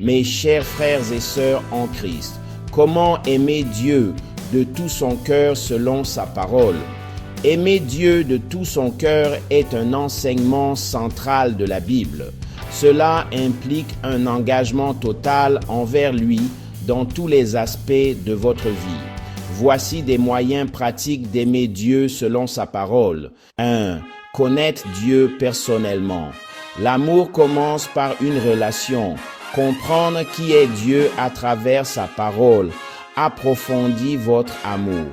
Mes chers frères et sœurs en Christ, comment aimer Dieu de tout son cœur selon sa parole? Aimer Dieu de tout son cœur est un enseignement central de la Bible. Cela implique un engagement total envers lui dans tous les aspects de votre vie. Voici des moyens pratiques d'aimer Dieu selon sa parole. 1. Connaître Dieu personnellement. L'amour commence par une relation. Comprendre qui est Dieu à travers sa parole approfondit votre amour.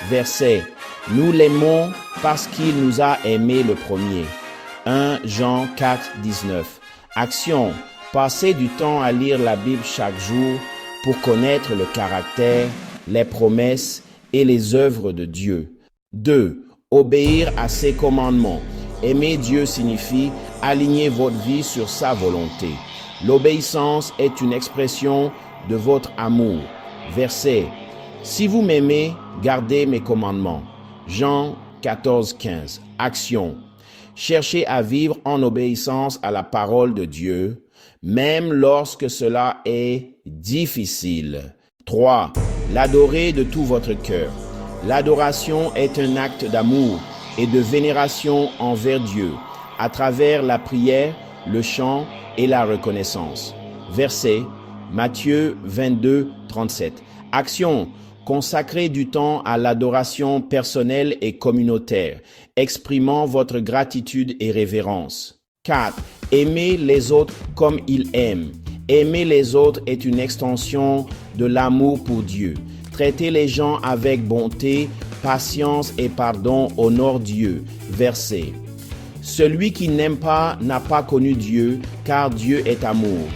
Verset. Nous l'aimons parce qu'il nous a aimés le premier. 1 Jean 4, 19. Action. Passez du temps à lire la Bible chaque jour pour connaître le caractère, les promesses et les œuvres de Dieu. 2. Obéir à ses commandements. Aimer Dieu signifie aligner votre vie sur sa volonté. L'obéissance est une expression de votre amour. Verset. Si vous m'aimez, gardez mes commandements. Jean 14, 15. Action. Cherchez à vivre en obéissance à la parole de Dieu, même lorsque cela est difficile. 3. L'adorer de tout votre cœur. L'adoration est un acte d'amour et de vénération envers Dieu, à travers la prière, le chant et la reconnaissance. Verset, Matthieu 22, 37. Action. Consacrez du temps à l'adoration personnelle et communautaire, exprimant votre gratitude et révérence. 4. Aimez les autres comme ils aiment. Aimer les autres est une extension de l'amour pour Dieu. Traiter les gens avec bonté, patience et pardon honore Dieu. Verset. Celui qui n'aime pas n'a pas connu Dieu, car Dieu est amour.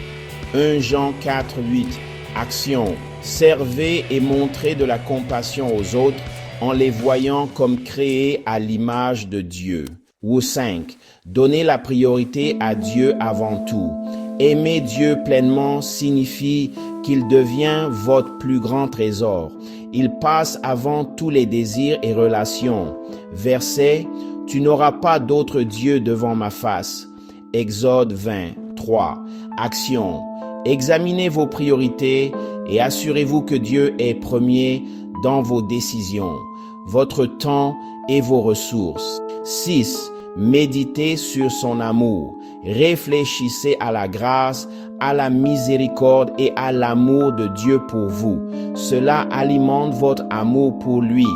1 Jean 4, 8. Action. Servez et montrez de la compassion aux autres en les voyant comme créés à l'image de Dieu. Ou 5. Donnez la priorité à Dieu avant tout. Aimer Dieu pleinement signifie qu'il devient votre plus grand trésor. Il passe avant tous les désirs et relations. Verset. Tu n'auras pas d'autre Dieu devant ma face. Exode 20, 3. Action. Examinez vos priorités et assurez-vous que Dieu est premier dans vos décisions, votre temps et vos ressources. 6. Méditez sur son amour. Réfléchissez à la grâce, à la miséricorde et à l'amour de Dieu pour vous. Cela alimente votre amour pour lui.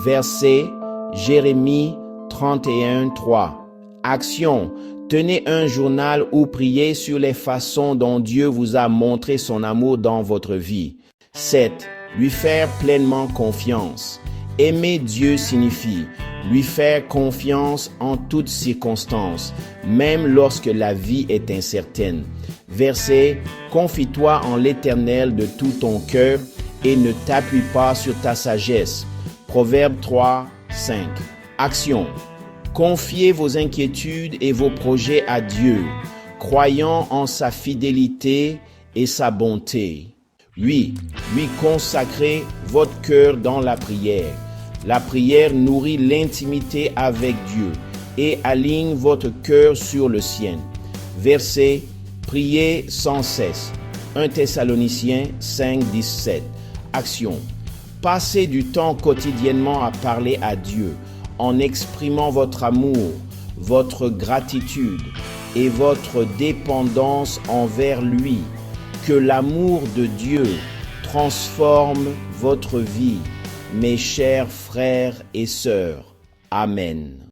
Verset Jérémie 31, 3. Action. Tenez un journal ou priez sur les façons dont Dieu vous a montré son amour dans votre vie. 7. Lui faire pleinement confiance. Aimer Dieu signifie lui faire confiance en toutes circonstances, même lorsque la vie est incertaine. Verset. Confie-toi en l'Éternel de tout ton cœur et ne t'appuie pas sur ta sagesse. Proverbe 3, 5. Action. Confiez vos inquiétudes et vos projets à Dieu, croyant en sa fidélité et sa bonté. 8. Lui consacrez votre cœur dans la prière. La prière nourrit l'intimité avec Dieu et aligne votre cœur sur le sien. Verset. Priez sans cesse. 1 Thessaloniciens 5, 17. Action. Passez du temps quotidiennement à parler à Dieu, en exprimant votre amour, votre gratitude et votre dépendance envers lui. Que l'amour de Dieu transforme votre vie, mes chers frères et sœurs. Amen.